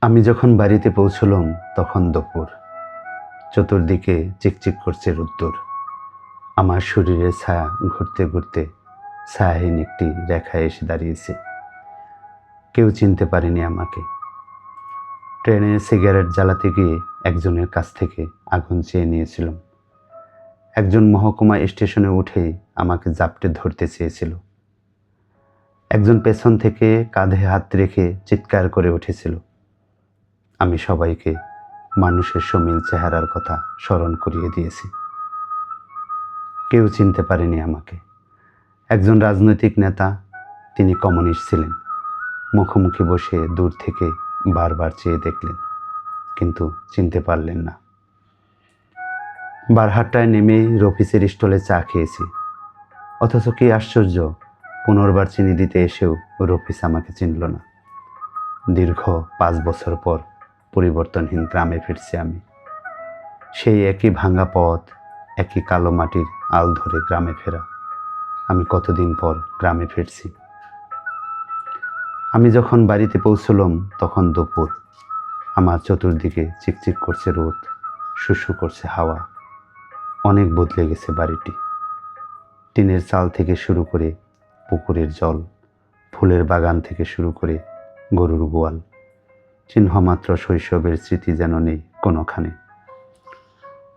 আমি যখন বাড়িতে পৌঁছলাম তখন দুপুর। চতুর্দিকে চিকচিক করছে রোদ্দুর। আমার শরীরের ছায়া ঘুরতে ঘুরতে ছায়াহীন একটি রেখায় এসে দাঁড়িয়েছে। কেউ চিনতে পারেনি আমাকে। ট্রেনে সিগারেট জ্বালাতে গিয়ে একজনের কাছ থেকে আগুন চেয়ে নিয়েছিলাম। একজন মহকুমা স্টেশনে উঠেই আমাকে জাপটে ধরতে চেয়েছিল। একজন পেছন থেকে কাঁধে হাত রেখে চিৎকার করে উঠেছিল। আমি সবাইকে মানুষের সমিল চেহারার কথা স্মরণ করিয়ে দিয়েছি। কেউ চিনতে পারেনি আমাকে। একজন রাজনৈতিক নেতা, তিনি কমিউনিস্ট ছিলেন। মুখোমুখি বসে দূর থেকে বারবার চেয়ে দেখলেন, কিন্তু চিনতে পারলেন না। বারহাট্টায় নেমে রফিসের স্টলে চা খেয়েছি। অথচ কি আশ্চর্য, পুনর্বার চিনি দিতে এসেও রফিস আমাকে চিনল না। দীর্ঘ 5 বছর পর পরিবর্তনহীন গ্রামে ফিরছি আমি। সেই একই ভাঙা পথ, একই কালো মাটির আল ধরে গ্রামে ফেরা। আমি কতদিন পর গ্রামে ফিরছি। আমি যখন বাড়িতে পৌঁছলাম তখন দুপুর। আমার চতুর্দিকে চিকচিক করছে রোদ, শুশু করছে হাওয়া। অনেক বদলে গেছে বাড়িটি। টিনের চাল থেকে শুরু করে পুকুরের জল, ফুলের বাগান থেকে শুরু করে গরুর গোয়াল, চিহ্নমাত্র শৈশবের স্মৃতি যেন নেই কোনোখানে।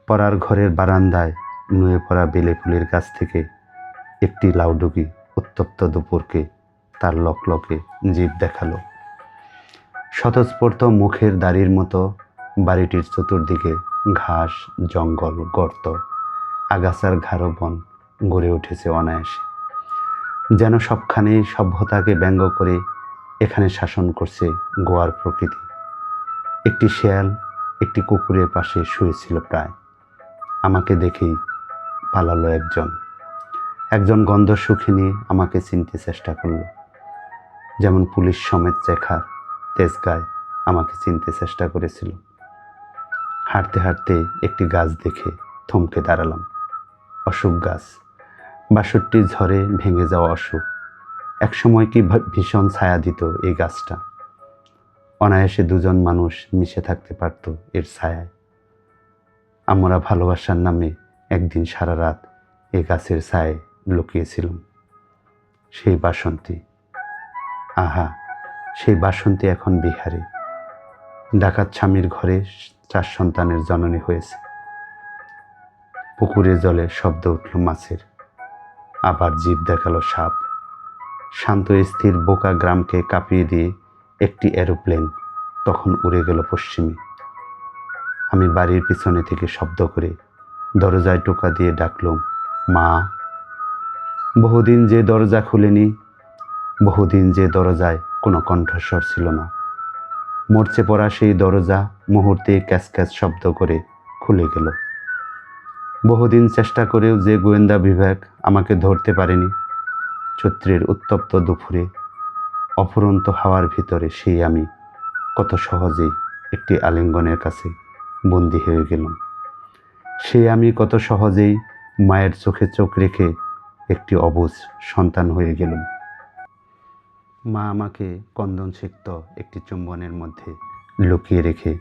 পড়ার ঘরের বারান্দায় নুয়ে পড়া বেলে ফুলের গাছ থেকে একটি লাউডুগি উত্তপ্ত দুপুরকে তার লকলকে জিভ দেখালো। স্বতঃস্ফূর্ত মুখের দাড়ির মতো বাড়িটির চতুর্দিকে ঘাস, জঙ্গল, গর্ত, আগাছার ঘাড় বন গড়ে উঠেছে অনায়াসে। যেন সবখানেই সভ্যতাকে ব্যঙ্গ করে এখানে শাসন করছে গোয়ার প্রকৃতি। একটি শেয়াল একটি কুকুরের পাশে শুয়েছিল প্রায়। আমাকে দেখেই পালালো একজন গন্ধ সুখী নিয়ে আমাকে চিনতে চেষ্টা করলো, যেমন পুলিশ সমেত চেখার তেজগায় আমাকে চিনতে চেষ্টা করেছিল। হাঁটতে হাঁটতে একটি গাছ দেখে থমকে দাঁড়ালাম। অশোক গাছ, 62 ঝড়ে ভেঙে যাওয়া অশোক। একসময় কি ভীষণ ছায়া দিত এই গাছটা। অনায়াসে 2জন মানুষ মিশে থাকতে পারত এর ছায়ায়। আমরা ভালোবাসার নামে একদিন সারা রাত এই গাছের ছায়ায় লুকিয়েছিলাম। সেই বাসন্তী, আহা, সেই বাসন্তী এখন বিহারে ডাকাত স্বামীর ঘরে 4 সন্তানের জননী হয়েছে। পুকুরে জলে শব্দ উঠল মাছের, আবার জিভ দেখালো সাপ। শান্ত স্থির বোকা গ্রামকে কাঁপিয়ে দিয়ে একটি এরোপ্লেন তখন উড়ে গেল পশ্চিমে। আমি বাড়ির পিছনে থেকে শব্দ করে দরজায় টোকা দিয়ে ডাকলাম, মা। বহুদিন যে দরজা খুলেনি, বহুদিন যে দরজায় কোনো কণ্ঠস্বর ছিল না। মরচে পড়া সেই দরজা মুহূর্তে ক্যাচ ক্যাচ শব্দ করে খুলে গেল। বহুদিন চেষ্টা করেও যে গোয়েন্দা বিভাগ আমাকে ধরতে পারেনি, চৈত্রের উত্তপ্ত দুপুরে অফুরন্ত হাওয়ার ভিতরে সেই আমি কত সহজেই একটি আলিঙ্গনের কাছে বন্দী হয়ে গেলাম। সেই আমি কত সহজেই মায়ের চোখে চোখ রেখে একটি অবুঝ সন্তান হয়ে গেলাম। মা আমাকে কন্দনসিক্ত একটি চুম্বনের মধ্যে লুকিয়ে রেখে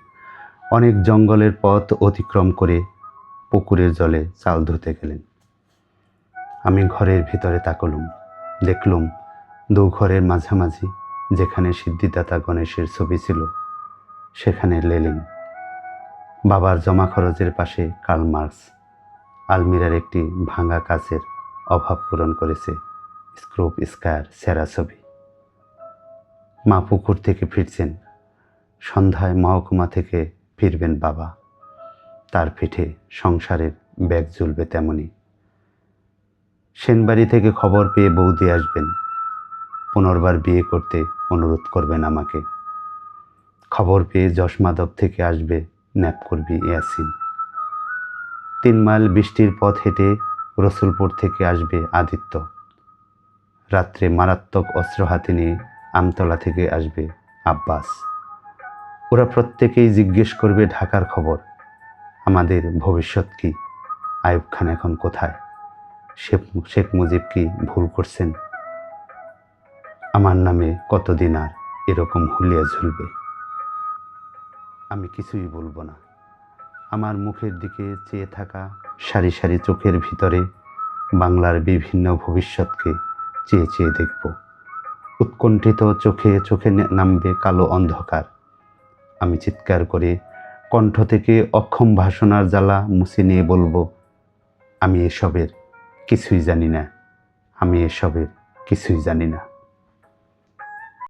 অনেক জঙ্গলের পথ অতিক্রম করে পুকুরের জলে চাল ধুতে গেলেন। আমি ঘরের ভিতরে তাকলুম, দেখলুম 2 ঘরের মাঝামাঝি যেখানে সিদ্ধিদাতা গণেশের ছবি ছিল, সেখানে লেলিন। বাবার জমা খরচের পাশে কার্ল মার্কস। আলমিরার একটি ভাঙা কাচের অভাব পূরণ করেছে স্ক্রুপ স্কায়ার সেরা ছবি। মা পুকুর থেকে ফিরছেন। সন্ধ্যায় মহকুমা থেকে ফিরবেন বাবা। তার পিঠে সংসারের ব্যাগ ঝুলবে তেমনি। সেনবাড়ি থেকে খবর পেয়ে বৌদি আসবেন, পুনর্বার বিয়ে করতে অনুরোধ করবেন আমাকে। খবর পেয়ে যশমাধব থেকে আসবে ন্যাপকর্বী ইয়াসিন। 3 মাইল বৃষ্টির পথ হেঁটে রসুলপুর থেকে আসবে আদিত্য। রাত্রে মারাত্মক অস্ত্র হাতে নিয়ে আমতলা থেকে আসবে আব্বাস। ওরা প্রত্যেকেই জিজ্ঞেস করবে ঢাকার খবর। আমাদের ভবিষ্যৎ কি? আইয়ুব খান এখন কোথায়? শেখ মুজিব কি ভুল করছেন? আমার নামে কতদিন আর এরকম হুলিয়া ঝুলবে? আমি কিছুই বলবো না। আমার মুখের দিকে চেয়ে থাকা সারি সারি চোখের ভিতরে বাংলার বিভিন্ন ভবিষ্যৎকে চেয়ে চেয়ে দেখব। উৎকণ্ঠিত চোখে চোখে নামবে কালো অন্ধকার। আমি চিৎকার করে কণ্ঠ থেকে অক্ষম ভাষণার জ্বালা মুছে নিয়ে বলবো, আমি এসবের কিছুই জানি না, আমি এসবের কিছুই জানি না।